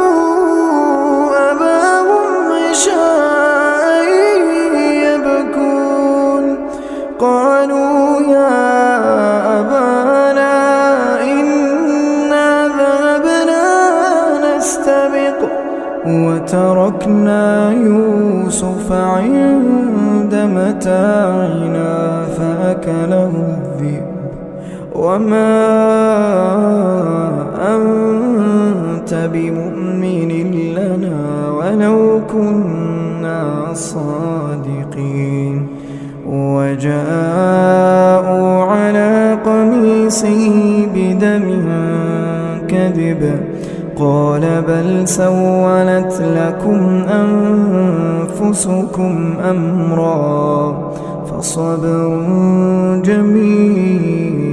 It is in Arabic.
وجاءوا أباهم عشاء يبكون قالوا يا أبانا إنا ذهبنا نستبق وتركنا يوسف عند متاعنا فأكله الذئب وما أنت بمؤمن لنا ولو كنا صادقين وجاءوا على قميصه بدم كذب قال بل سولت لكم أنفسكم أمرا فصبر جميل